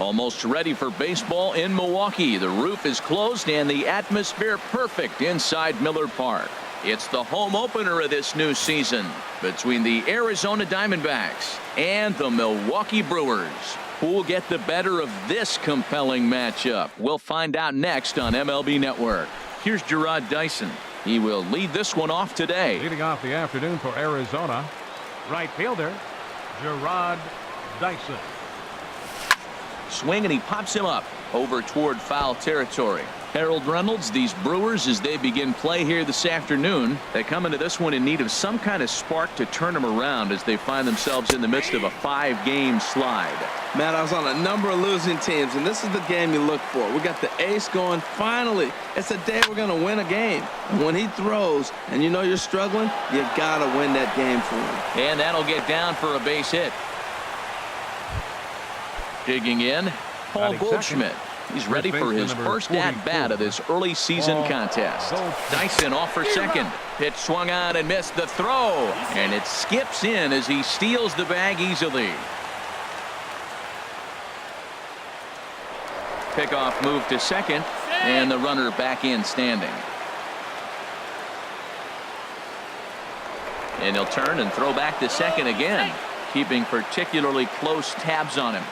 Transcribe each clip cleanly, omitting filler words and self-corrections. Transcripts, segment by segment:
Almost ready for baseball in Milwaukee. The roof is closed and the atmosphere perfect inside Miller Park. It's the home opener of this new season between the Arizona Diamondbacks and the Milwaukee Brewers. Who will get the better of this compelling matchup? We'll find out next on MLB Network. Here's Jarrod Dyson. He will lead this one off today. Leading off the afternoon for Arizona, right fielder Jarrod Dyson. Swing and he pops him up over toward foul territory. Harold Reynolds, these Brewers, as they begin play here this afternoon, they come into this one in need of some kind of spark to turn them around as they find themselves in the midst of a 5-game slide. Matt, I was on a number of losing teams, and this is the game you look for. We got the ace going. Finally, it's a day we're going to win a game. And when he throws and you know you're struggling, you got to win that game for him. And that'll get down for a base hit. Digging in, Paul Goldschmidt. He's ready for his first at-bat of this early season contest. Dyson off for second. Pitch swung on and missed the throw. And it skips in as he steals the bag easily. Pickoff move to second, and the runner back in standing. And he'll turn and throw back to second again, keeping particularly close tabs on him.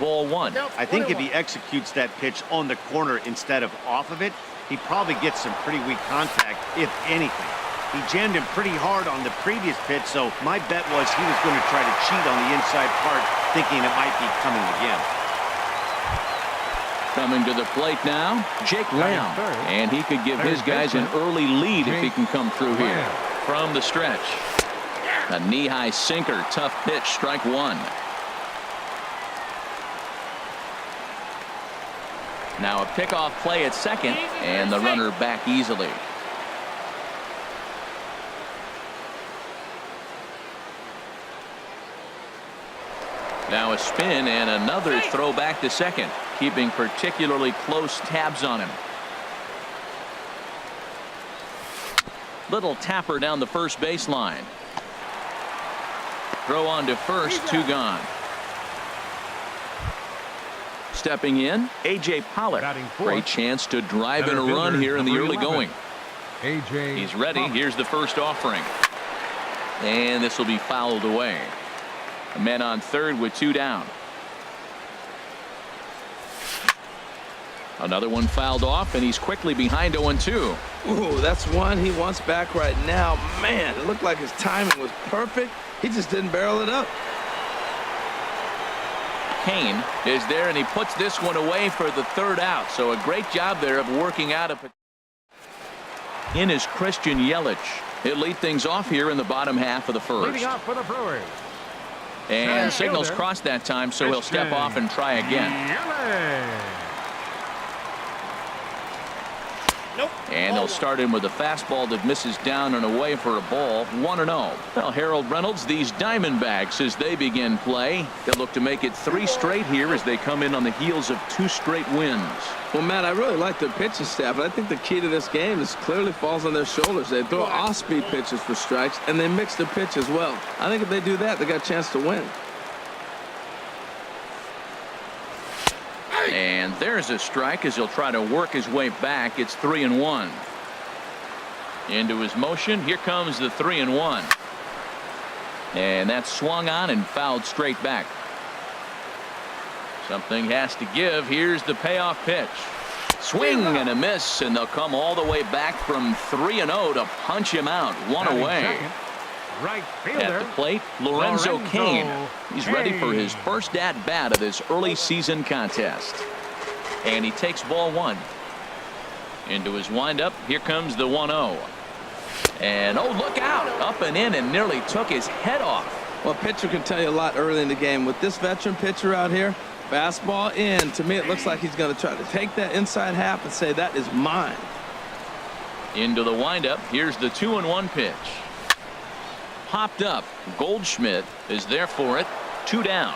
Ball one. I think if he executes that pitch on the corner instead of off of it, he probably gets some pretty weak contact, if anything. He jammed him pretty hard on the previous pitch, so my bet was he was going to try to cheat on the inside part, thinking it might be coming again. Coming to the plate now, Jake Lamb. And he could give his guys an early lead if he can come through here. From the stretch. A knee-high sinker, tough pitch, strike one. Now a pickoff play at second, and the runner back easily. Now a spin and another throw back to second, keeping particularly close tabs on him. Little tapper down the first baseline. Throw on to first, 2 gone. Stepping in, A.J. Pollock. Great chance to drive in a run here in the early going. He's ready. Here's the first offering. And this will be fouled away. A man on third with 2 down. Another one fouled off, and he's quickly behind 0-2. Ooh, that's one he wants back right now. Man, it looked like his timing was perfect. He just didn't barrel it up. Kane is there, and he puts this one away for the 3rd out. So a great job there of working out a. In is Christian Yelich. He'll lead things off here in the bottom half of the first. Leading off for the Brewers. And signals crossed that time, so he'll step off and try again. Nope. And they'll start him with a fastball that misses down and away for a ball. 1-0. Well, Harold Reynolds, these Diamondbacks, as they begin play, they'll look to make it 3 straight here as they come in on the heels of 2 straight wins. Well, Matt, I really like their pitching staff, but I think the key to this game is clearly falls on their shoulders. They throw off-speed pitches for strikes, and they mix their pitch as well. I think if they do that, they got a chance to win. And there's a strike as he'll try to work his way back. It's 3-1. Into his motion. Here comes the 3-1. And that's swung on and fouled straight back. Something has to give. Here's the payoff pitch. Swing and a miss, and they'll come all the way back from 3-0 to punch him out. 1 away. Right fielder. At the plate, Lorenzo Cain. He's ready for his first at-bat of this early season contest. And he takes ball 1. Into his windup. Here comes the 1-0. And oh, look out. Up and in and nearly took his head off. Well, pitcher can tell you a lot early in the game. With this veteran pitcher out here, fastball in. To me, it looks like he's going to try to take that inside half and say, that is mine. Into the windup. Here's the 2-1 pitch. Popped up. Goldschmidt is there for it. 2 down.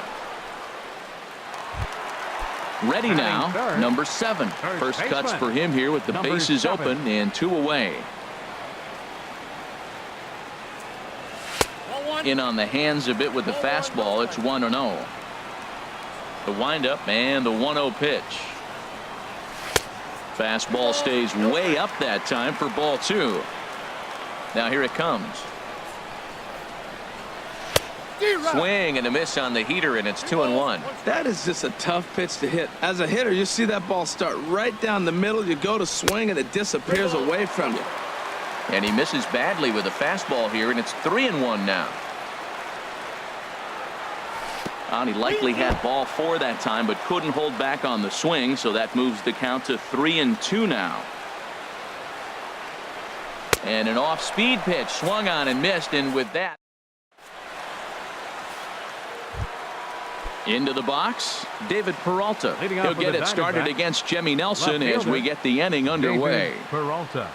Ready now, number 7. First cuts for him here with the bases open and 2 away. In on the hands a bit with the fastball. It's 1-0. The windup and the 1-0 pitch. Fastball stays way up that time for ball 2. Now here it comes. Swing and a miss on the heater, and it's 2-1. That is just a tough pitch to hit. As a hitter, you see that ball start right down the middle. You go to swing, and it disappears away from you. And he misses badly with a fastball here, and it's 3-1 now. And he likely had ball 4 that time, but couldn't hold back on the swing, so that moves the count to 3-2 now. And an off-speed pitch swung on and missed, and with that, into the box, David Peralta. He'll get it started against Jimmy Nelson as we get the inning underway. Peralta.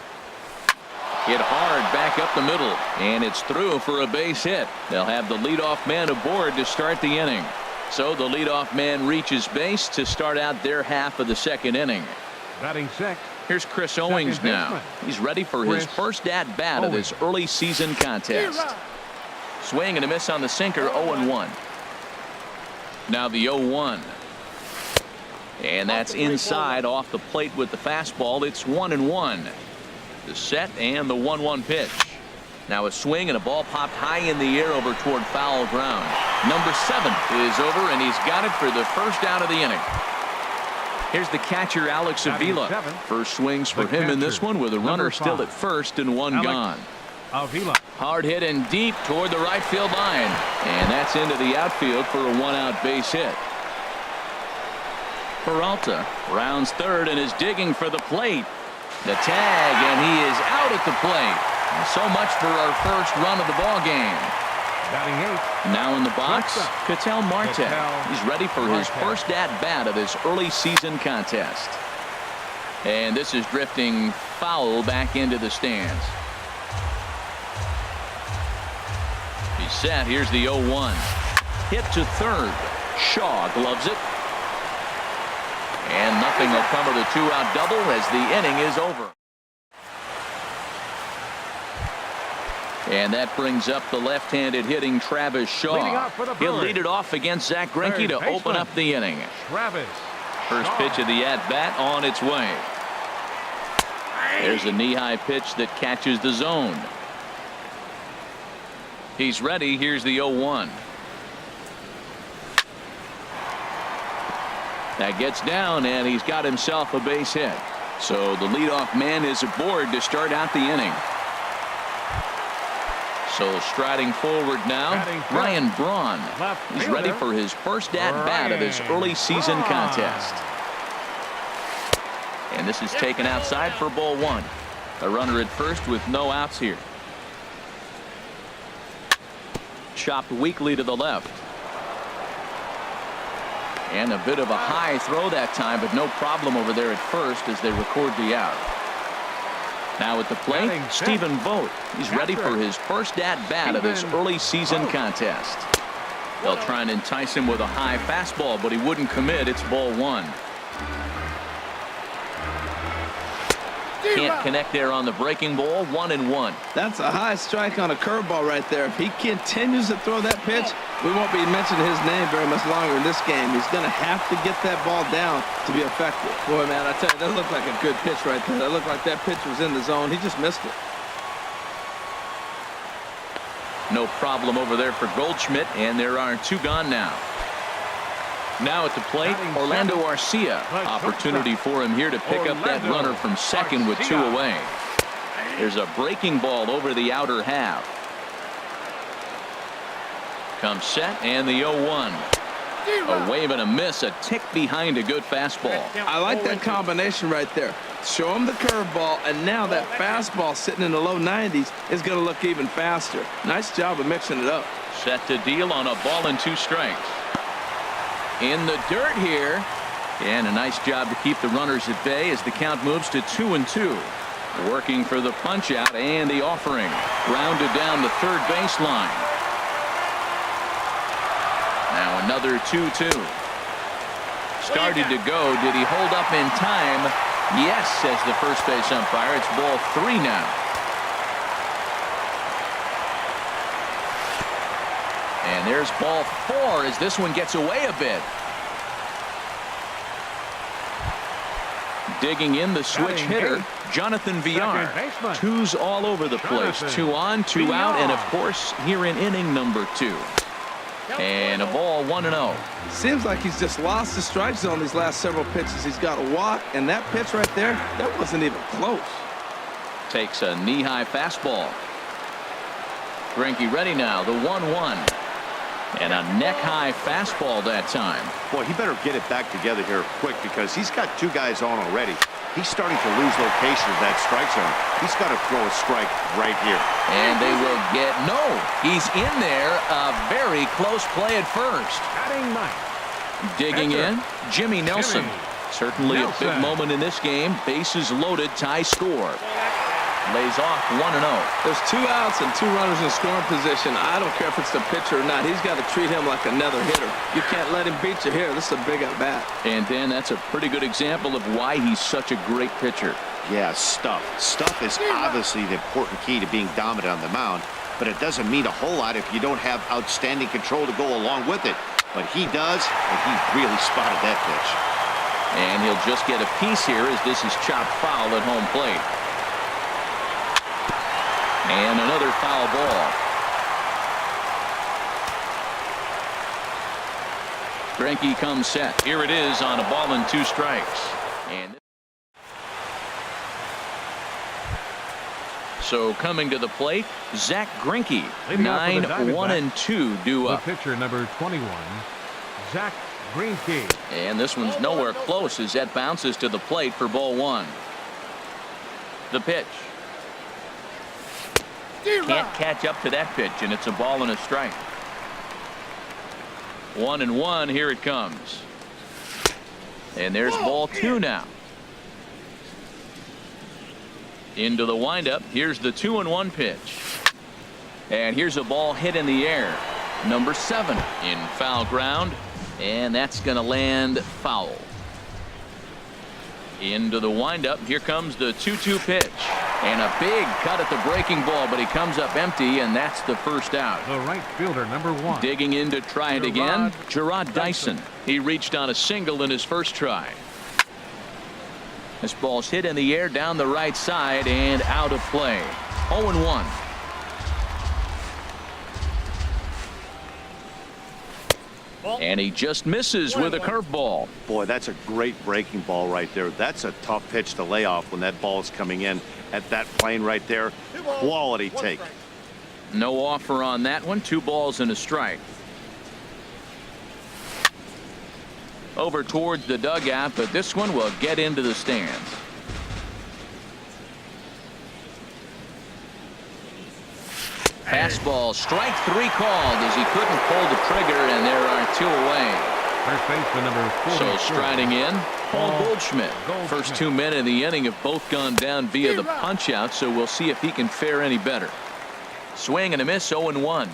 Hit hard back up the middle, and it's through for a base hit. They'll have the leadoff man aboard to start the inning. So the leadoff man reaches base to start out their half of the second inning. Batting sixth. Here's Chris Owings now. He's ready for his first at-bat of this early season contest. Swing and a miss on the sinker, 0-1. Now the 0-1. And that's inside off the plate with the fastball. It's 1-1. The set and the 1-1 pitch. Now a swing and a ball popped high in the air over toward foul ground. Number 7 is over, and he's got it for the first out of the inning. Here's the catcher, Alex Avila. First swings for him in this one with a runner still at first and one gone. Avila. Hard hit and deep toward the right field line. And that's into the outfield for a 1-out base hit. Peralta rounds third and is digging for the plate. The tag, and he is out at the plate. So much for our first run of the ball game. Batting eighth. Now in the box, Ketel Marte. He's ready for his first at-bat of this early season contest. And this is drifting foul back into the stands. He's set. Here's the 0-1. Hit to third. Shaw gloves it. And nothing will come of the 2-out double as the inning is over. And that brings up the left-handed hitting Travis Shaw. He'll lead it off against Zach Greinke to open up the inning. Travis. First pitch of the at-bat on its way. There's a knee-high pitch that catches the zone. He's ready. Here's the 0-1. That gets down, and he's got himself a base hit. So the leadoff man is aboard to start out the inning. So striding forward now, Ryan Braun. He's ready for his first at-bat of this early season contest. And this is taken outside for ball 1. A runner at first with no outs here. Chopped weakly to the left. And a bit of a high throw that time, but no problem over there at first as they record the out. Now at the plate, Stephen Vogt. He's ready for his first at-bat of this early season contest. They'll try and entice him with a high fastball, but he wouldn't commit. It's ball 1. Can't connect there on the breaking ball. 1-1. That's a high strike on a curveball right there. If he continues to throw that pitch, we won't be mentioning his name very much longer in this game. He's going to have to get that ball down to be effective. Boy, man, I tell you, that looked like a good pitch right there. That looked like that pitch was in the zone. He just missed it. No problem over there for Goldschmidt, and there are 2 gone now. Now at the plate, Orlando Arcia. Opportunity for him here to pick up that runner from second with 2 away. There's a breaking ball over the outer half. Comes set, and the 0-1. A wave and a miss, a tick behind a good fastball. I like that combination right there. Show him the curveball, and now that fastball sitting in the low 90s is going to look even faster. Nice job of mixing it up. Set to deal on a ball and 2 strikes. In the dirt here, and a nice job to keep the runners at bay as the count moves to 2-2. Working for the punch out and the offering. Grounded down the third baseline. Now another 2-2. Started to go. Did he hold up in time? Yes, says the first base umpire. It's ball 3 now. And there's ball 4 as this one gets away a bit. Digging in the switch hitter, Jonathan Villar. Twos all over the place. 2 on, 2 out, and of course here in inning number 2. And a ball 1-0. Seems like he's just lost the strike zone these last several pitches. He's got a walk, and that pitch right there, that wasn't even close. Takes a knee-high fastball. Greinke ready now, the 1-1. And a neck-high fastball that time. Boy, he better get it back together here quick because he's got 2 guys on already. He's starting to lose location of that strike zone. He's got to throw a strike right here. And they will get no. He's in there. A very close play at first. Digging in, Jimmy Nelson. Certainly a big moment in this game. Bases loaded, tie score. Lays off 1-0. There's 2 outs and 2 runners in scoring position. I don't care if it's the pitcher or not. He's got to treat him like another hitter. You can't let him beat you here. This is a big at bat. And Dan, that's a pretty good example of why he's such a great pitcher. Yeah, stuff. Stuff is obviously the important key to being dominant on the mound, but it doesn't mean a whole lot if you don't have outstanding control to go along with it. But he does, and he really spotted that pitch. And he'll just get a piece here as this is chopped foul at home plate. And another foul ball. Greinke comes set. Here it is on a ball and 2 strikes. And so coming to the plate, Zack Greinke. 9-1-2 due up. The pitcher number 21, Zack Greinke. And this one's nowhere close as that bounces to the plate for ball 1. The pitch. Can't catch up to that pitch, and it's a ball and a strike. 1-1, here it comes. And there's ball 2 now. Into the windup. Here's the 2-1 pitch. And here's a ball hit in the air. Number 7 in foul ground. And that's going to land foul. Into the windup. Here comes the 2-2 pitch. And a big cut at the breaking ball, but he comes up empty, and that's the first out. The right fielder, number 1. Digging in to try it again, Gerard Dyson. He reached on a single in his first try. This ball's hit in the air down the right side and out of play. 0-1. And he just misses with a curveball. Boy, that's a great breaking ball right there. That's a tough pitch to lay off when that ball is coming in at that plane right there. Quality take. No offer on that one. 2 balls and a strike. Over towards the dugout, but this one will get into the stands. Fastball, strike 3 called as he couldn't pull the trigger, and there are 2 away. First baseman number 4. So striding in, Paul Goldschmidt. First 2 men in the inning have both gone down via the punch out, so we'll see if he can fare any better. Swing and a miss, 0-1.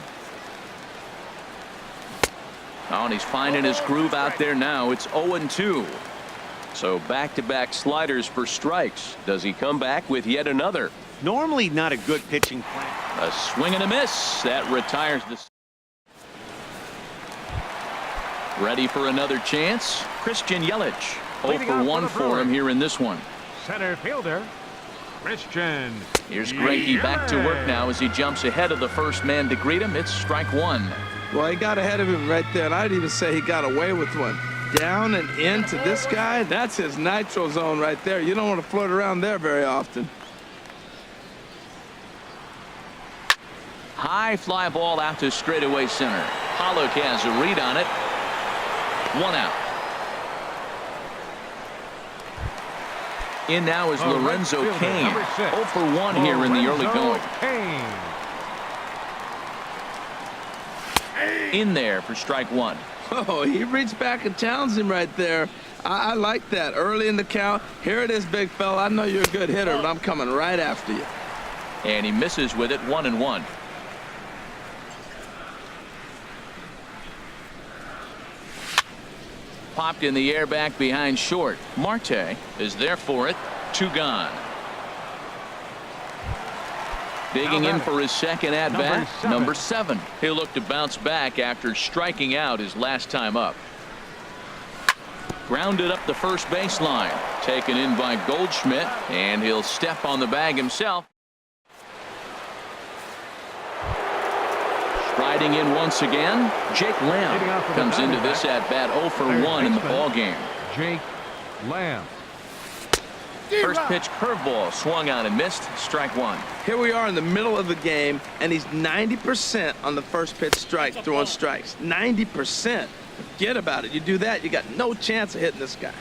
Oh, and he's finding his groove out there now. It's 0-2. So back-to-back sliders for strikes. Does he come back with yet another? Normally not a good pitching plan. A swing and a miss. That retires the. Ready for another chance. Christian Yelich. 0-for-1 for him here in this one. Center fielder, Christian. Here's Greinke back to work now as he jumps ahead of the first man to greet him. It's strike 1. Well, he got ahead of him right there, and I'd even say he got away with one. Down and into this guy, that's his nitro zone right there. You don't want to float around there very often. High fly ball out to straightaway center. Pollock has a read on it. 1 out. In now is Lorenzo Cain. 0-for-1 here in the early going. In there for strike 1. Oh, he reached back and challenged him right there. I like that. Early in the count. Here it is, big fella. I know you're a good hitter, but I'm coming right after you. And he misses with it. 1-1. Popped in the air back behind short. Marte is there for it. 2 gone. Digging in for his second at-bat, number 7. He'll look to bounce back after striking out his last time up. Grounded up the first baseline. Taken in by Goldschmidt, and he'll step on the bag himself. Striding in once again, Jake Lamb comes into this at-bat 0 for 1 in the ballgame. Jake Lamb. First pitch curveball swung on and missed. Strike 1. Here we are in the middle of the game, and he's 90% on the first pitch strike, throwing strikes. 90%. Forget about it. You do that, you got no chance of hitting this guy.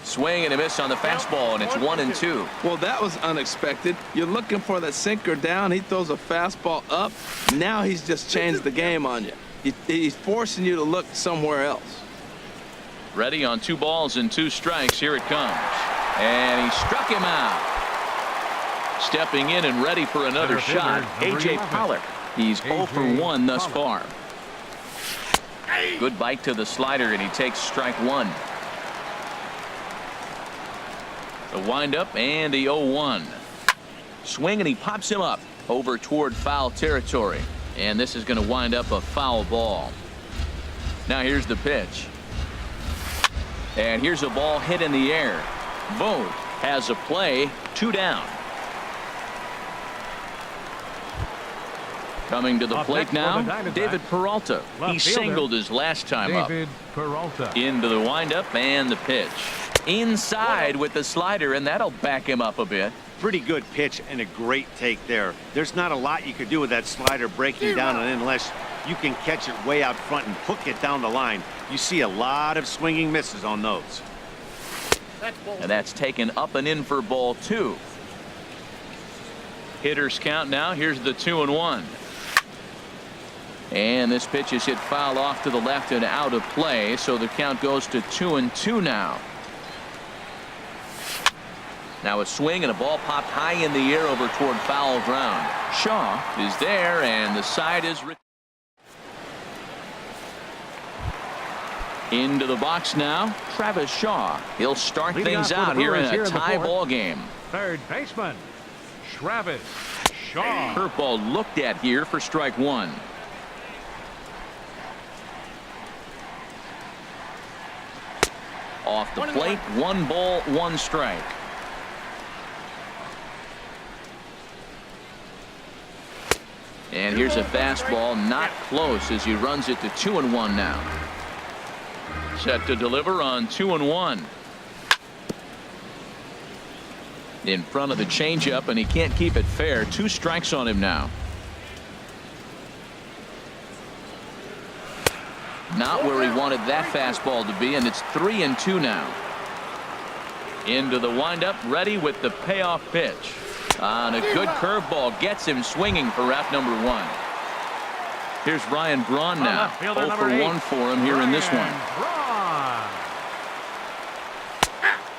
Swing and a miss on the fastball, and it's 1-2. Well, that was unexpected. You're looking for that sinker down. He throws a fastball up. Now he's just changed the game on you. He's forcing you to look somewhere else. Ready on 2 balls and 2 strikes. Here it comes. And he struck him out. Stepping in and ready for another shot, A.J. Pollock. He's 0 for 1 thus far. Good bite to the slider, and he takes strike 1. The windup and the 0-1. Swing, and he pops him up over toward foul territory. And this is going to wind up a foul ball. Now here's the pitch. And here's a ball hit in the air. Vogt has a play, 2 down. Coming to the plate now, David Peralta. He singled his last time up. Into the windup and the pitch. Inside with the slider, and that'll back him up a bit. Pretty good pitch and a great take there. There's not a lot you could do with that slider breaking down on it unless you can catch it way out front and hook it down the line. You see a lot of swinging misses on those. And that's taken up and in for ball 2. Hitters count now. Here's the 2-1. And this pitch is hit foul off to the left and out of play, so the count goes to 2-2 now. Now a swing, and a ball popped high in the air over toward foul ground. Shaw is there, and the side is into the box now. Travis Shaw. He'll start things out here in a tie ball game. Third baseman Travis Shaw. Curveball looked at here for strike 1. Off the plate, 1 ball, 1 strike. And here's a fastball, not close, as he runs it to 2-1 now. Set to deliver on 2-1. In front of the changeup, and he can't keep it fair. 2 strikes on him now. Not where he wanted that fastball to be, and it's 3-2 now. Into the windup, ready with the payoff pitch. On a good curveball, gets him swinging for out number 1. Here's Ryan Braun now. 0 for 1 for him here in this one.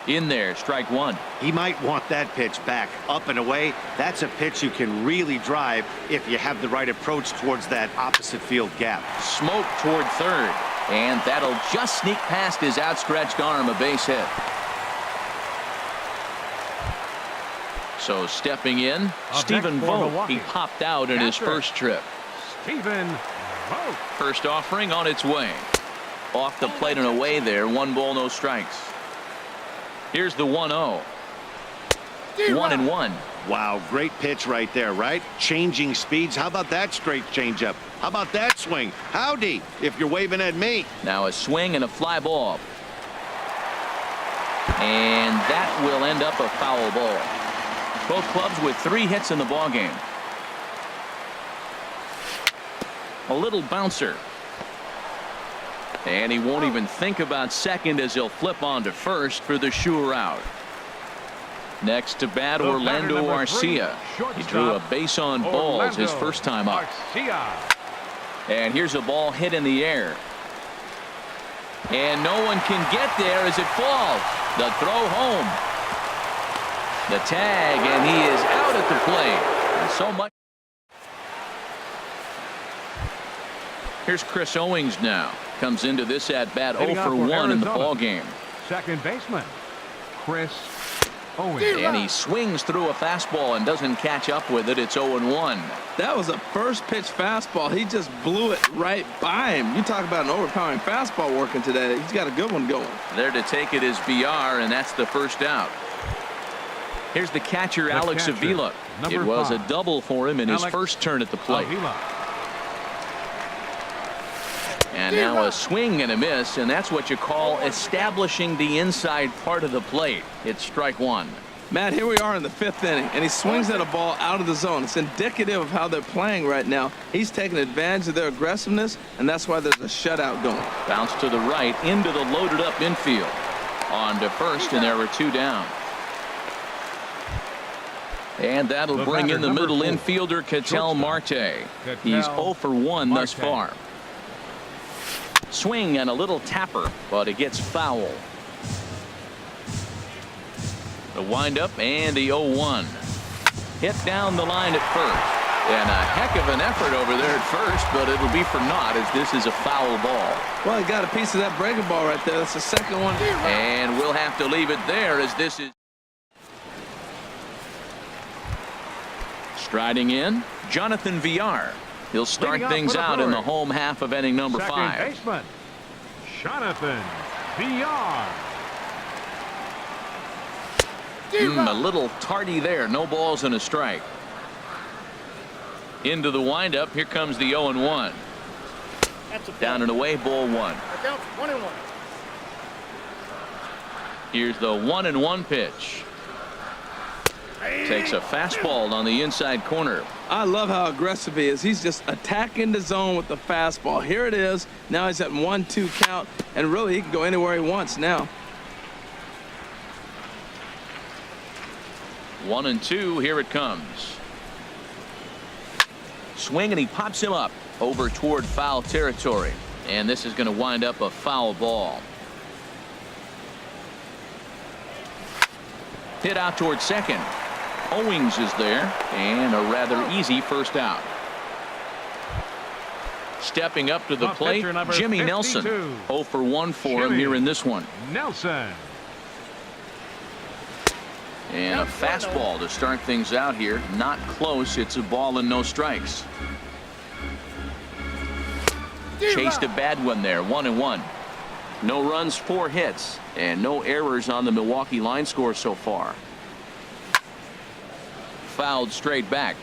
In there, strike 1. He might want that pitch back, up and away. That's a pitch you can really drive if you have the right approach towards that opposite field gap. Smoke toward third, and that'll just sneak past his outstretched arm, a base hit. So stepping in, Stephen Vogt. He popped out in his first trip. Stephen Vogt. First offering on its way. Off the plate and away there. 1 ball, no strikes. Here's the 1-0. 1-1. Wow, great pitch right there, right? Changing speeds. How about that straight changeup? How about that swing? Howdy, if you're waving at me. Now a swing and a fly ball. And that will end up a foul ball. Both clubs with 3 hits in the ballgame. A little bouncer. And he won't even think about second as he'll flip on to first for the sure out. Next to bat, Orlando Arcia. He drew a base on balls his first time up. And here's a ball hit in the air. And no one can get there as it falls. The throw home. The tag, and he is out at the plate. And so much. Here's Chris Owings now. Comes into this at bat 0 for 1 in the ball game. Second baseman Chris And he swings through a fastball and doesn't catch up with it. It's 0-1. That was a first pitch fastball. He just blew it right by him. You talk about an overpowering fastball working today. He's got a good one going. There to take it is BR, and that's the first out. Here's the catcher, Alex Avila. It was a double for him in his first turn at the plate. And now a swing and a miss, and that's what you call establishing the inside part of the plate. It's strike one. Matt, here we are in the 5th inning, and he swings at a ball out of the zone. It's indicative of how they're playing right now. He's taking advantage of their aggressiveness, and that's why there's a shutout going. Bounce to the right into the loaded up infield. On to first, and there were 2 down. And that'll bring in the middle infielder, Ketel Marte. He's 0 for 1 thus far. Swing and a little tapper, but it gets foul. The windup and the 0-1. Hit down the line at first. And a heck of an effort over there at first, but it'll be for naught as this is a foul ball. Well, he got a piece of that breaking ball right there. That's the second one. And we'll have to leave it there as this is. Striding in, Jonathan Villar. He'll start things out in the home half of inning number 5. Second baseman, Jonathan Villar. A little tardy there. No balls and a strike. Into the windup. Here comes the 0-1. Down and away, ball 1. 1-1. Here's the 1-1 pitch. Takes a fastball on the inside corner. I love how aggressive he is. He's just attacking the zone with the fastball. Here it is. Now he's at 1-2 count, and really he can go anywhere he wants now. 1-2. Here it comes. Swing, and he pops him up over toward foul territory. And this is going to wind up a foul ball. Hit out toward second. Owings is there, and a rather easy first out. Stepping up to the plate, Jimmy 52. Nelson. 0 for 1 for him here in this one. Nelson. And a fastball to start things out here. Not close. It's a ball and no strikes. Chased a bad one there. 1-1. No runs, 4 hits, and no errors on the Milwaukee line score so far. Fouled straight back.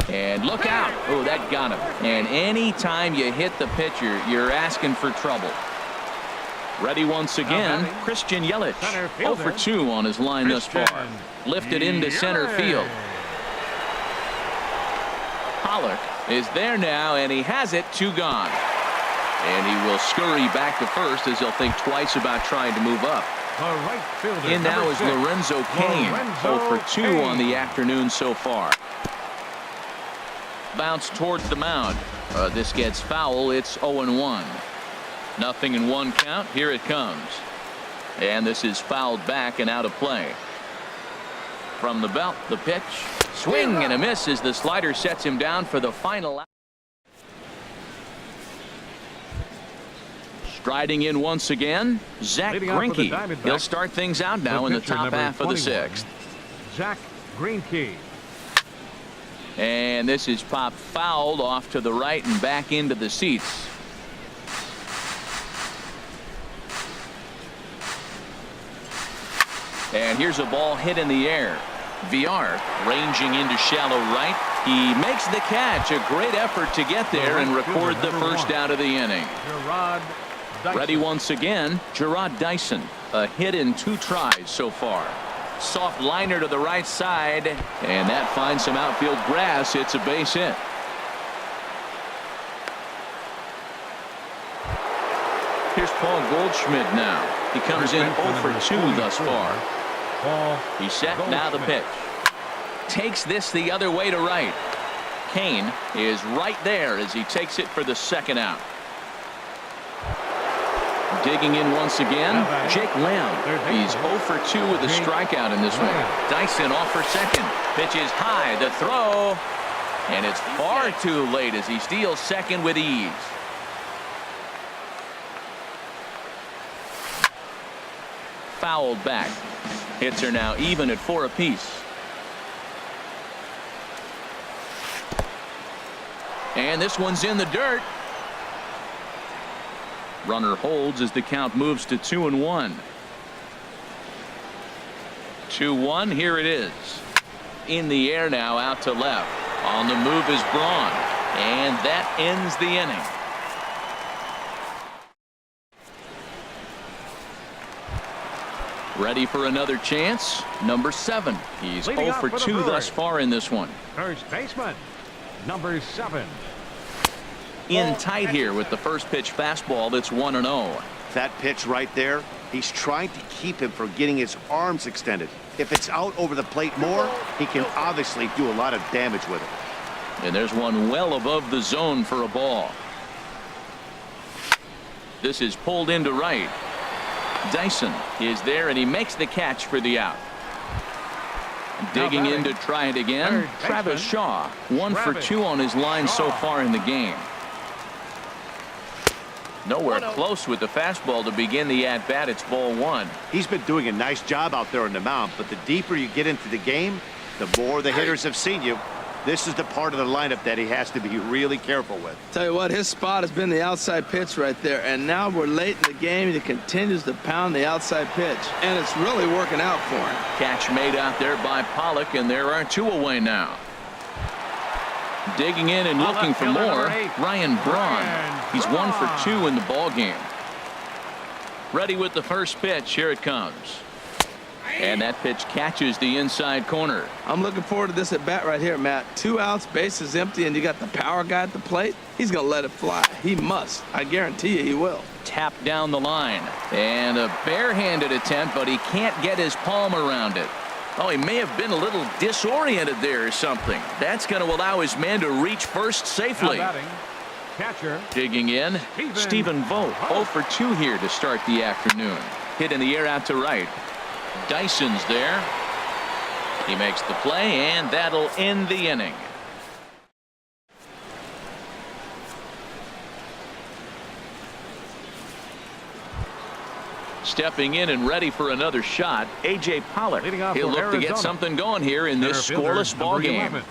And look out. Oh, that got him. And anytime you hit the pitcher, you're asking for trouble. Ready once again, Christian Yelich. 0 for 2 on his line thus far. Lifted into center field. Pollock is there now, and he has it. 2 gone. And he will scurry back to first as he'll think twice about trying to move up. Right fielder, in now is Lorenzo Cain. 0 for 2 on the afternoon so far. Bounce towards the mound. This gets foul. It's 0-1. 0-1 count. Here it comes. And this is fouled back and out of play. From the belt, the pitch. Swing and a miss as the slider sets him down for the final out. Striding in once again, Zach Greinke. He'll start things out now in the top half of the 6th. Zach Greinke. And this is popped fouled off to the right and back into the seats. And here's a ball hit in the air. Villar ranging into shallow right. He makes the catch. A great effort to get there and record the first out of the inning. Ready once again, Gerard Dyson. A hit in 2 tries so far. Soft liner to the right side, and that finds some outfield grass. It's a base hit. Here's Paul Goldschmidt now. He comes in 0 for 2 thus far. He's set, now the pitch. Takes this the other way to right. Cain is right there as he takes it for the 2nd out. Digging in once again, Jake Lamb. He's 0 for 2 with a strikeout in this one. Dyson off for second. Pitch is high, the throw, and it's far too late as he steals second with ease. fouled back. Hits are now even at 4 apiece. And this one's in the dirt. Runner holds as the count moves to 2-1. 2-1. Here it is. In the air now, out to left. On the move is Braun. And that ends the inning. Ready for another chance. Number 7. He's 0 for 2 thus far in this one. First baseman, number 7. In tight here with the first pitch fastball. That's 1-0. That pitch right there, he's trying to keep him from getting his arms extended. If it's out over the plate more, he can obviously do a lot of damage with it. And there's one well above the zone for a ball. This is pulled into right. Dyson is there, and he makes the catch for the out. Digging in to try it again. Travis Shaw, 1 for 2 on his line so far in the game. Nowhere close with the fastball to begin the at-bat. It's ball 1. He's been doing a nice job out there on the mound, but the deeper you get into the game, the more the hitters have seen you. This is the part of the lineup that he has to be really careful with. Tell you what, his spot has been the outside pitch right there, and now we're late in the game and he continues to pound the outside pitch, and it's really working out for him. Catch made out there by Pollock, and there are 2 away now. Digging in and looking for more, Ryan Braun. He's 1 for 2 in the ball game. Ready with the first pitch. Here it comes. And that pitch catches the inside corner. I'm looking forward to this at bat right here, Matt. 2 outs, bases empty, and you got the power guy at the plate. He's going to let it fly. He must. I guarantee you he will. Tap down the line. And a barehanded attempt, but he can't get his palm around it. Oh, he may have been a little disoriented there or something. That's going to allow his man to reach first safely. Catcher. Digging in, Stephen Vogt. 0 for 2 here to start the afternoon. Hit in the air out to right. Dyson's there. He makes the play, and that'll end the inning. Stepping in and ready for another shot, A.J. Pollock. He'll look to get something going here in this scoreless ball game.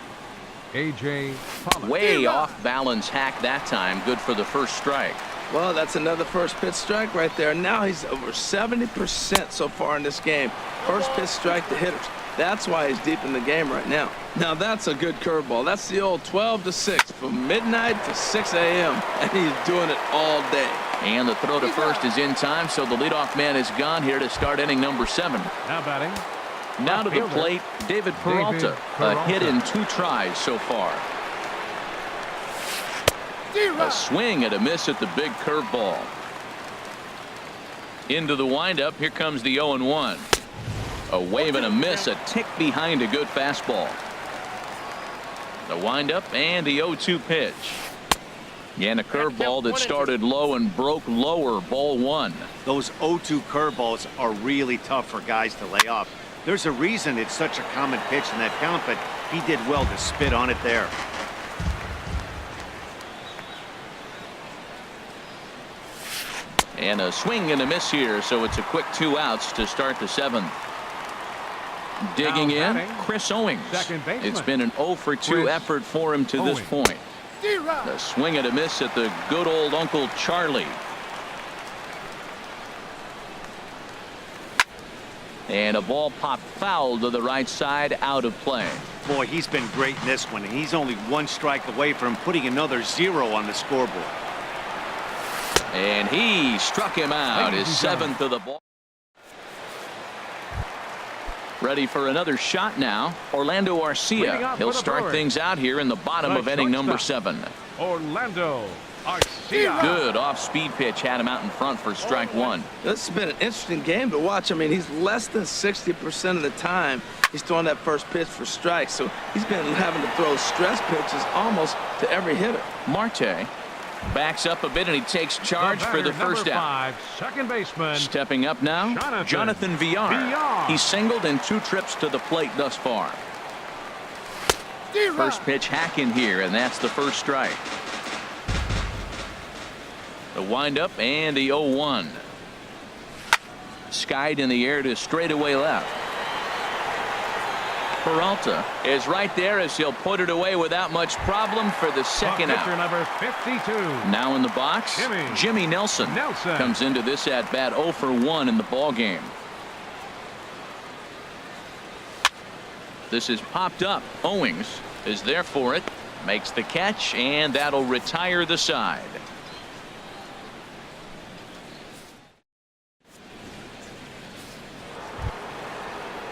A.J. Pollock. Way off balance hack that time. Good for the first strike. Well, that's another first pitch strike right there. Now he's over 70% so far in this game. First pitch strike to hitters. That's why he's deep in the game right now. Now that's a good curveball. That's the old 12 to 6 from midnight to 6 a.m. and he's doing it all day. And the throw to first is in time, so the leadoff man is gone here to start inning number 7. Now batting. Now to the plate, David Peralta. A hit in 2 tries so far. A swing and a miss at the big curveball. Into the windup. Here comes the 0-1. A wave and a miss, a tick behind a good fastball. The windup and the 0-2 pitch. And a curveball that started low and broke lower. Ball 1. Those 0-2 curveballs are really tough for guys to lay off. There's a reason it's such a common pitch in that count, but he did well to spit on it there. And a swing and a miss here, so it's a quick 2 outs to start the 7th. Digging in, Chris Owings. It's been an 0 for 2 effort for him to this point. A swing and a miss at the good old Uncle Charlie. And a ball popped foul to the right side, out of play. Boy, he's been great in this one, and he's only 1 strike away from putting another 0 on the scoreboard. And he struck him out, his 7th of the ball. Ready for another shot now. Orlando Arcia. He'll start things out here in the bottom of inning number 7. Orlando Arcia. Good off-speed pitch had him out in front for strike 1. This has been an interesting game to watch. I mean, he's less than 60% of the time he's throwing that first pitch for strikes. So he's been having to throw stress pitches almost to every hitter. Marte backs up a bit and he takes charge for the first out. Second baseman. Stepping up now, Jonathan Villar. He's singled in 2 trips to the plate thus far. First pitch hack in here, and that's the first strike. The windup and the 0-1. Skied in the air to straightaway left. Peralta is right there as he'll put it away without much problem for the second out. Number 52. Now in the box, Jimmy Nelson comes into this at bat 0 for 1 in the ball game. This is popped up. Owings is there for it, makes the catch, and that'll retire the side.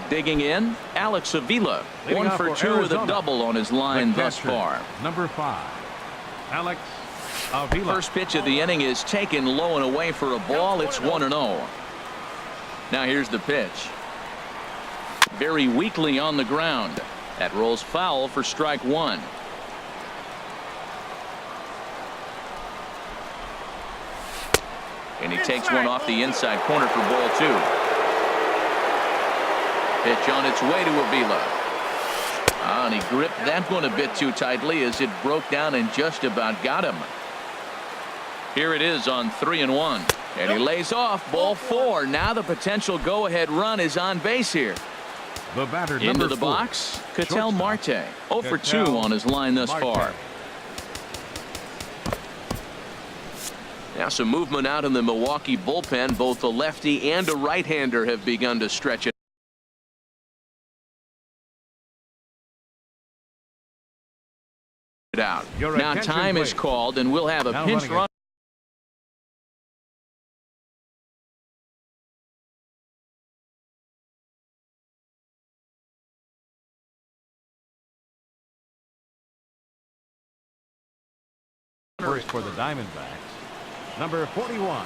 Digging in, Alex Avila, 1 for 2 with a double on his line thus far. Number 5, Alex Avila. First pitch of the inning is taken low and away for a ball. It's 1-0. Now here's the pitch. Very weakly on the ground. That rolls foul for strike 1. And he takes one off the inside corner for ball 2. Pitch on its way to Avila. And he gripped that one a bit too tightly as it broke down and just about got him. Here it is on 3-1. And he lays off ball 4. Now the potential go-ahead run is on base here. The batter, into the 4. box, Ketel Marte. 0 for 2 on his line thus far. Now some movement out in the Milwaukee bullpen. Both a lefty and a right-hander have begun to stretch it out. Now time is called, and we'll have a pinch run. First for the Diamondbacks, number 41,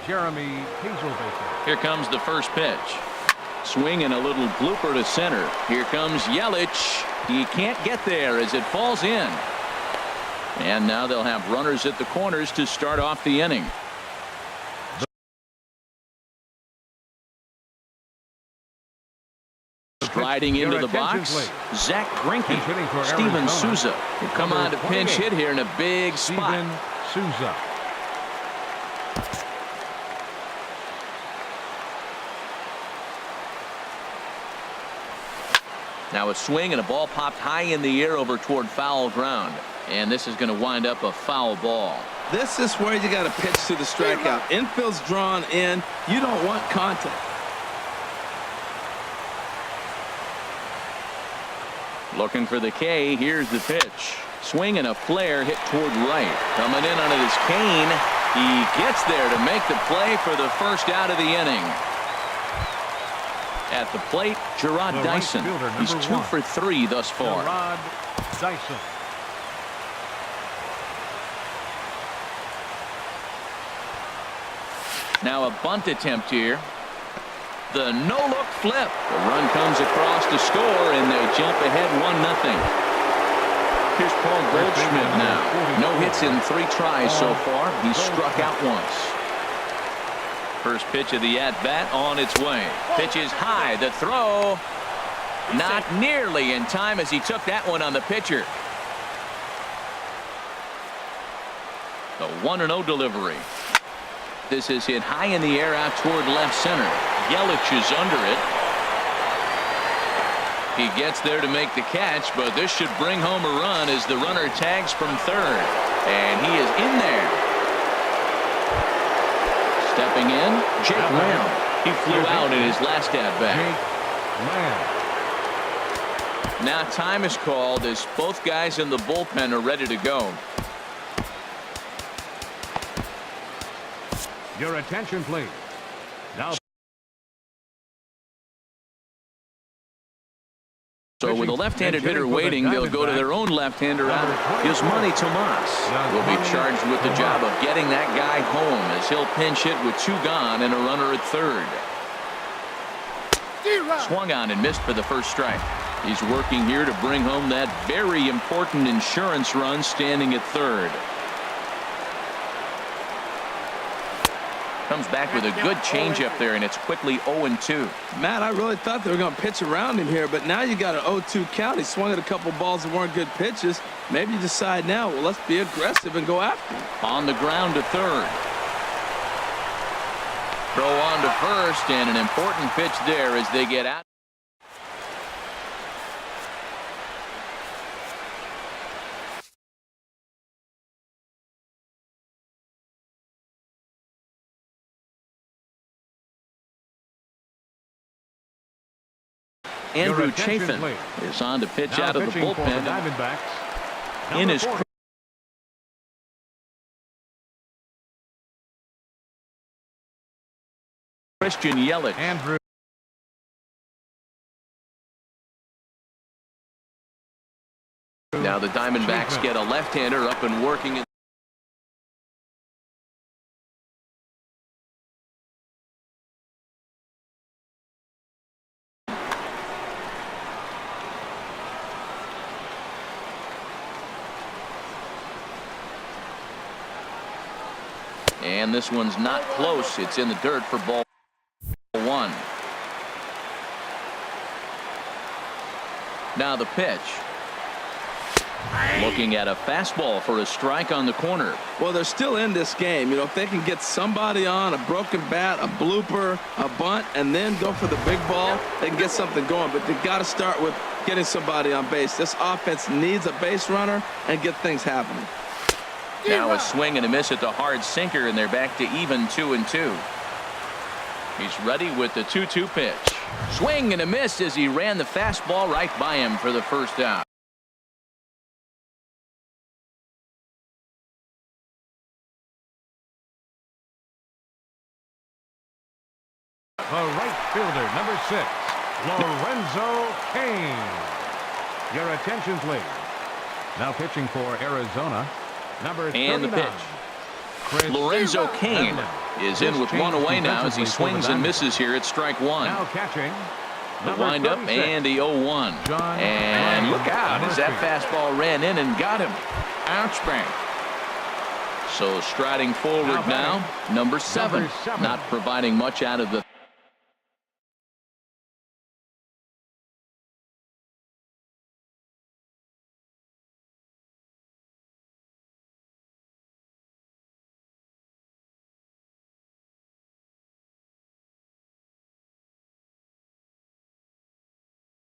Jeremy Hazelbaker. Here comes the first pitch. Swing and a little blooper to center. Here comes Yelich. He can't get there as it falls in. And now they'll have runners at the corners to start off the inning. Striding into the box, Zach Greinke. Steven Souza will come on to pinch hit here in a big spot. Steven Souza. Now a swing and a ball popped high in the air over toward foul ground. And this is going to wind up a foul ball. This is where you got to pitch to the strikeout. Infield's drawn in. You don't want contact. Looking for the K. Here's the pitch. Swing and a flare hit toward right. Coming in on his cane. He gets there to make the play for the first out of the inning. At the plate, Gerard Dyson. He's 2 for 3 thus far. Gerard Dyson. Now a bunt attempt here. The no-look flip. The run comes across to score, and they jump ahead 1-0. Here's Paul Goldschmidt now. No hits in 3 tries so far. He's struck out once. First pitch of the at-bat on its way. Pitch is high. The throw not nearly in time as he took that one on the pitcher. The 1-0 delivery. This is hit high in the air out toward left center. Yelich is under it. He gets there to make the catch, but this should bring home a run as the runner tags from third. And he is in there. Stepping in, Jake Lamb. He flew out in his last at-bat. Now time is called as both guys in the bullpen are ready to go. Your attention, please. Now, so with a left-handed hitter waiting, they'll go to their own left-hander out. Yasmani Tomas will be charged with the job of getting that guy home as he'll pinch hit with 2 gone and a runner at third. Swung on and missed for the first strike. He's working here to bring home that very important insurance run standing at third. Comes back with a good changeup there, and it's quickly 0-2. Matt, I really thought they were going to pitch around him here, but now you got an 0-2 count. He swung at a couple balls that weren't good pitches. Maybe you decide now, well, let's be aggressive and go after him. On the ground to third. Throw on to first, and an important pitch there as they get out. Andrew Chafin is on to pitch out of the bullpen. Dbacks, In his Christian Yelich. Andrew. Now the Diamondbacks get a left-hander up and working. And this one's not close. It's in the dirt for ball one. Now the pitch. Looking at a fastball for a strike on the corner. Well, they're still in this game. You know, if they can get somebody on, a broken bat, a blooper, a bunt, and then go for the big ball, they can get something going. But they got to start with getting somebody on base. This offense needs a base runner and get things happening. Now a swing and a miss at the hard sinker, and they're back to even 2-2. He's ready with the 2-2 pitch. Swing and a miss as he ran the fastball right by him for the first out. The right fielder, number 6, Lorenzo Cain. Your attention, please. Now pitching for Arizona, number 39. And the pitch. Lorenzo Cain is in with one away now as he swings and misses here at strike one. Now catching. The windup and the 0-1. And look out as that fastball ran in and got him. Ouch bang. So striding forward now, number 7. Not providing much out of the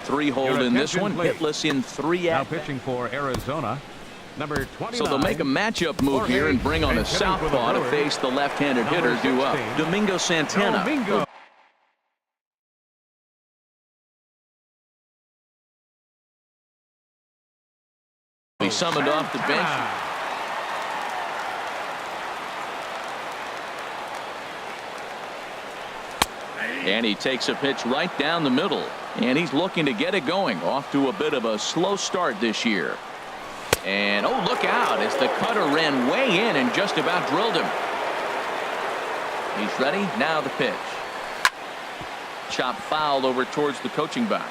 three-hold in this one, hitless in 3 Now at pitching for Arizona, number 29. So they'll make a matchup move here and bring on a southpaw to face the left-handed hitter due up. Domingo Santana. Domingo. He summoned off the bench. And he takes a pitch right down the middle. And he's looking to get it going. Off to a bit of a slow start this year. And oh, look out as the cutter ran way in and just about drilled him. He's ready. Now the pitch. Chop foul over towards the coaching box.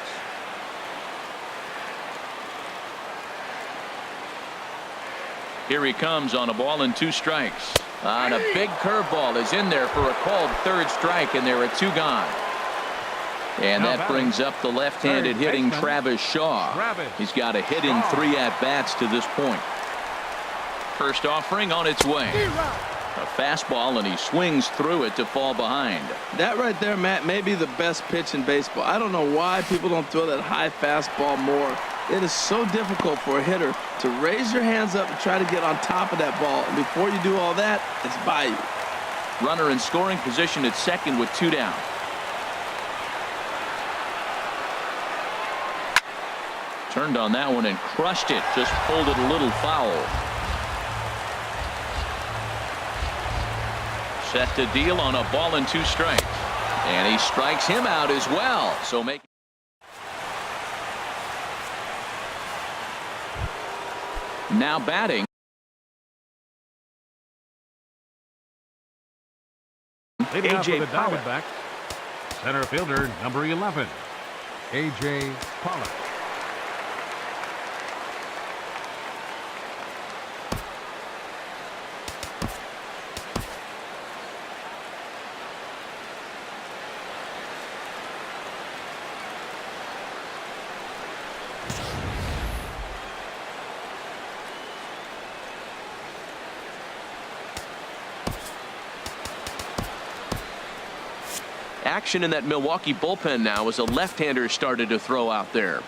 Here he comes on a ball and 2 strikes. And a big curveball is in there for a called 3rd strike, and there are 2 gone. And that brings up the left-handed hitting Travis Shaw. He's got a hit in 3 at-bats to this point. First offering on its way. A fastball, and he swings through it to fall behind. That right there, Matt, may be the best pitch in baseball. I don't know why people don't throw that high fastball more. It is so difficult for a hitter to raise your hands up and try to get on top of that ball. And before you do all that, it's by you. Runner in scoring position at second with 2 down. Turned on that one and crushed it. Just pulled it a little foul. Set to deal on a ball and 2 strikes. And he strikes him out as well. So make now batting. A.J. Pollock. Center fielder, number 11, A.J. Pollock. action in that Milwaukee bullpen now as a left-hander started to throw out there.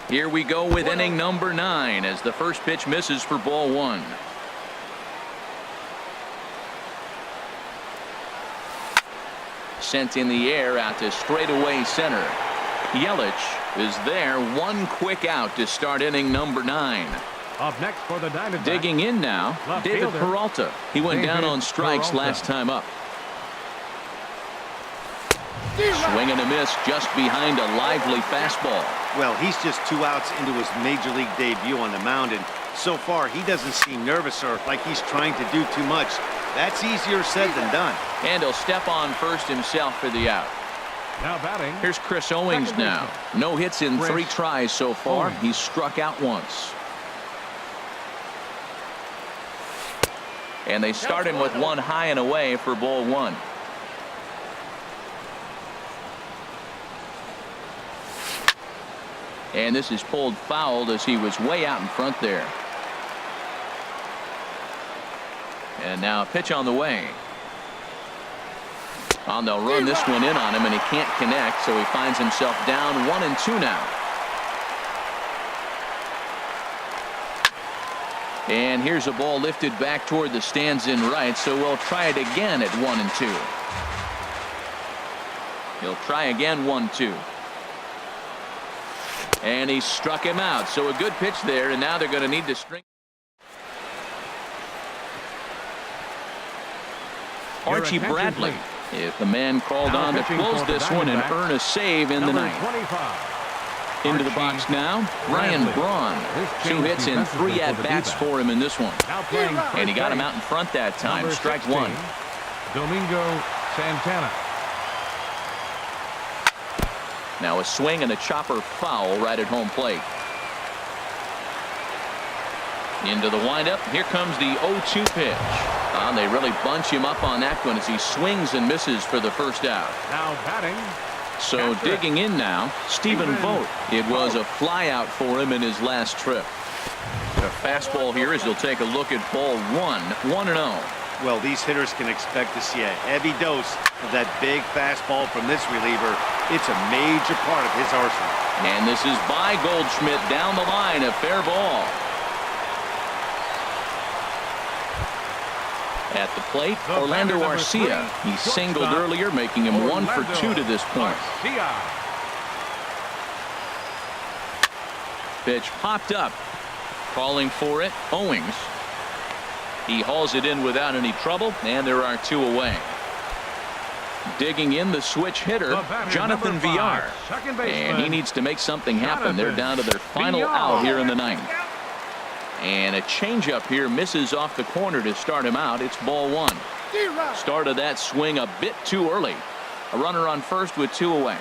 Here we go with inning number 9 as the first pitch misses for ball 1. Sent in the air out to straightaway center. Yelich is there. One quick out to start inning number 9. Up next for the Diamondbacks. Digging in now, left David fielder, Peralta. He went down on strikes Peralta. last time up. Swing and a miss just behind a lively fastball. Well, he's just 2 outs into his major league debut on the mound, and so far he doesn't seem nervous or like he's trying to do too much. That's easier said than done. And he'll step on first himself for the out. Now batting. Here's Chris Owings Second now. baseman. No hits in Chris 3 tries so far. Owings. He's struck out once. And they start him with one high and away for ball 1. And this is pulled foul as he was way out in front there. And now a pitch on the way. Oh, they'll run this one in on him, and he can't connect, so he finds himself down 1-2 now. And here's a ball lifted back toward the stands in right, so we'll try it again at 1-2. He'll try again 1-2. And he struck him out, so a good pitch there, and now they're going to need to string. Archie attention, Bradley, please. if the man called Now on to pitching close for the this one and Diamondbacks, earn a save in the Number ninth. 25. Into the Archie box now, Ryan Bradley. Braun. This 2 changed hits and defensively 3 for the at-bats D-backs. for him in this one. Now playing And he got him first out in front that base, time. number Strike 16, 1. Domingo Santana. Now a swing and a chopper foul right at home plate. Into the windup. Here comes the 0-2 pitch. They really bunch him up on that one as he swings and misses for the first out. Now batting. So Catcher. digging in now, Stephen Vogt. It was a fly out for him in his last trip. A fastball here as he'll take a look at ball 1, 1-0. Well, these hitters can expect to see a heavy dose of that big fastball from this reliever. It's a major part of his arsenal. And this is by Goldschmidt down the line, a fair ball. At the plate, The Orlando batter, number Arcia. 3, He singled shortstop, earlier, making him 1 for 2 to this point. Arcia. Pitch popped up. Calling for it, Owings. He hauls it in without any trouble, and there are 2 away. Digging in the switch hitter, The batter, Jonathan number 5, Villar. second baseman, And he needs to make something happen. They're down to their final Villar. out here in the 9th. And a changeup here misses off the corner to start him out. It's ball 1. Started that swing a bit too early. A runner on first with 2 away.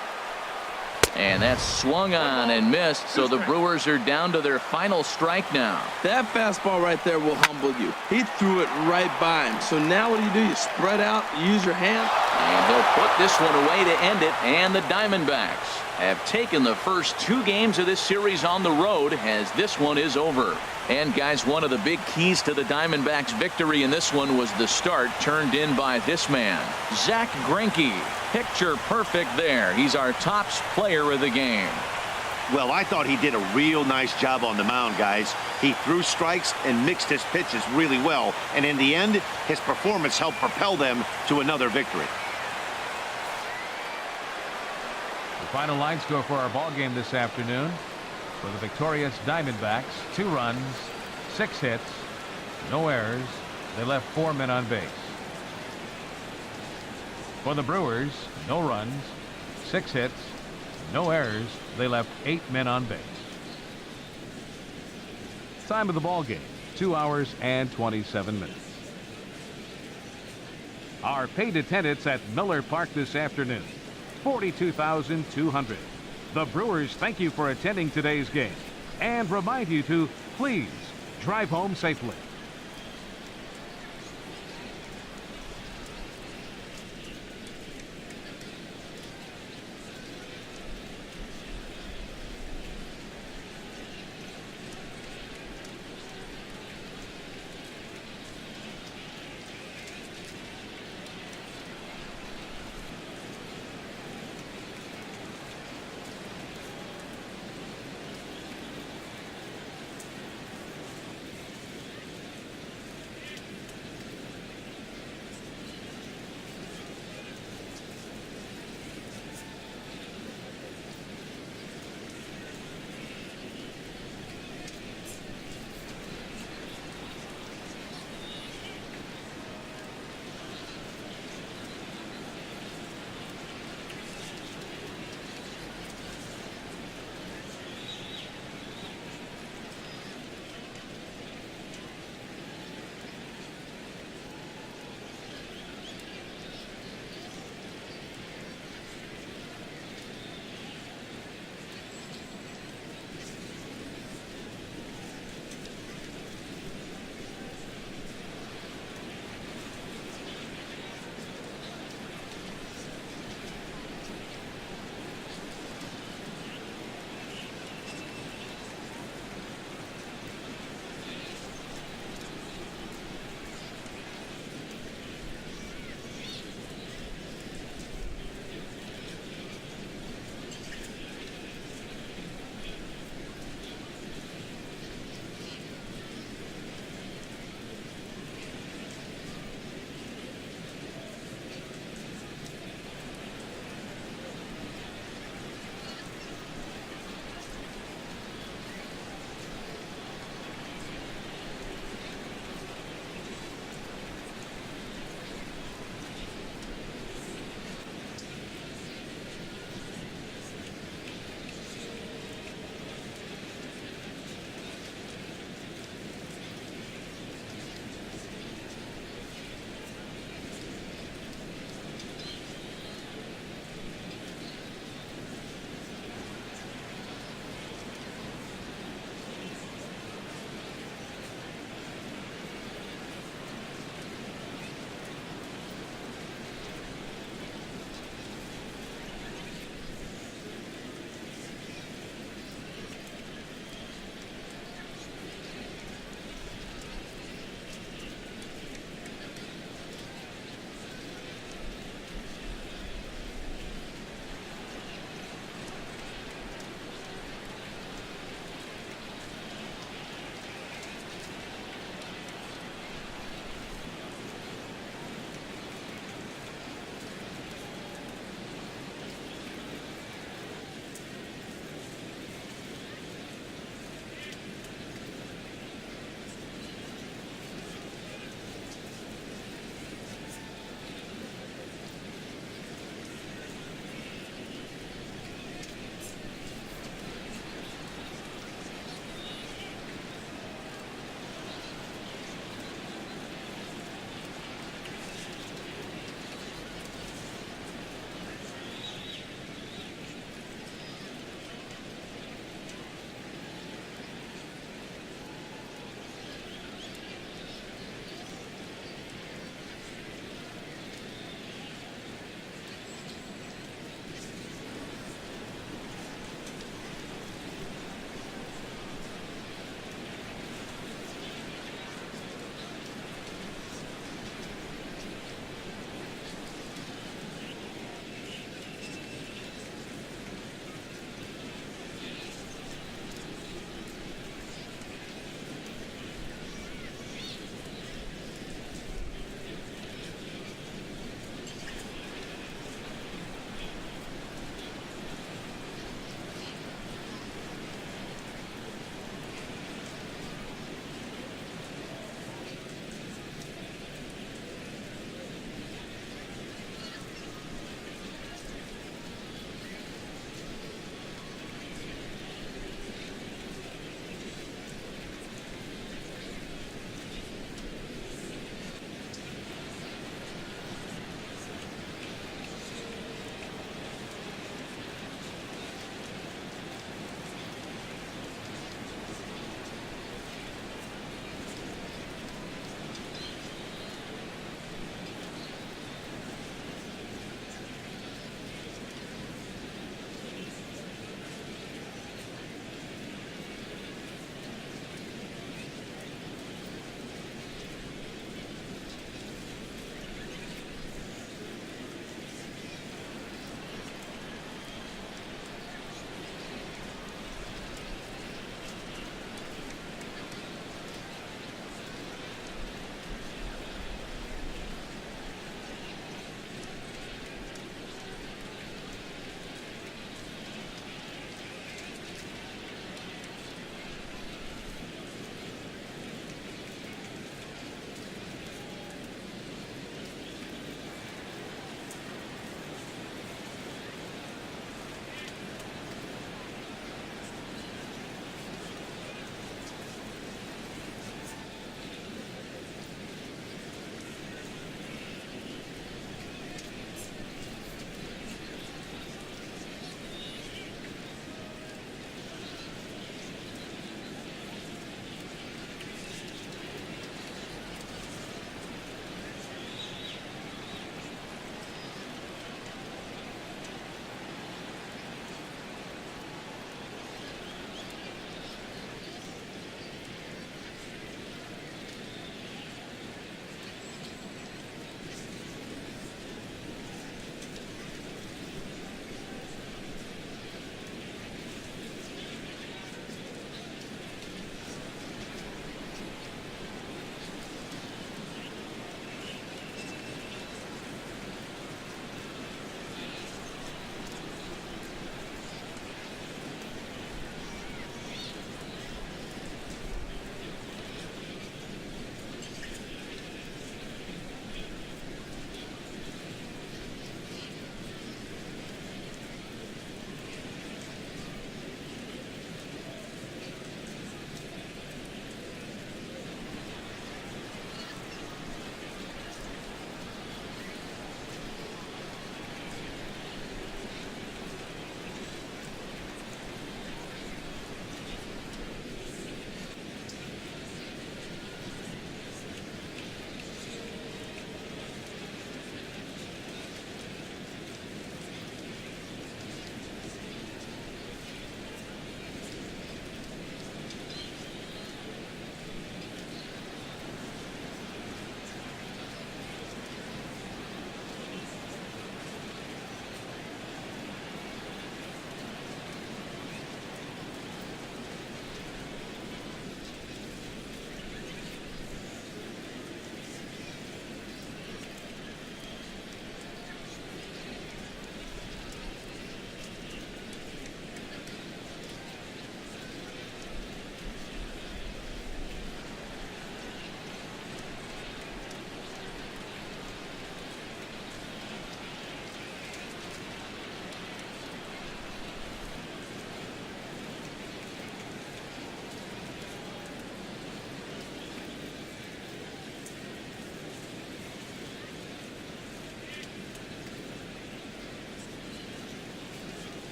And that's swung on and missed, so the Brewers are down to their final strike now. That fastball right there will humble you. He threw it right by him. So now what do? You spread out, use your hand. And they'll put this one away to end it, and the Diamondbacks have taken the first 2 games of this series on the road as this one is over. And guys, one of the big keys to the Diamondbacks victory in this one was the start turned in by this man, Zach Greinke. Picture perfect there. He's our tops player of the game. Well, I thought he did a real nice job on the mound, guys. He threw strikes and mixed his pitches really well. And in the end, his performance helped propel them to another victory. The final line score for our ball game this afternoon. For the victorious Diamondbacks, 2 runs, 6 hits, no errors. They left 4 men on base. For the Brewers, no runs, 6 hits, no errors. They left 8 men on base. Time of the ball game, 2 hours and 27 minutes. Our paid attendance at Miller Park this afternoon, 42,200. The Brewers thank you for attending today's game and remind you to please drive home safely.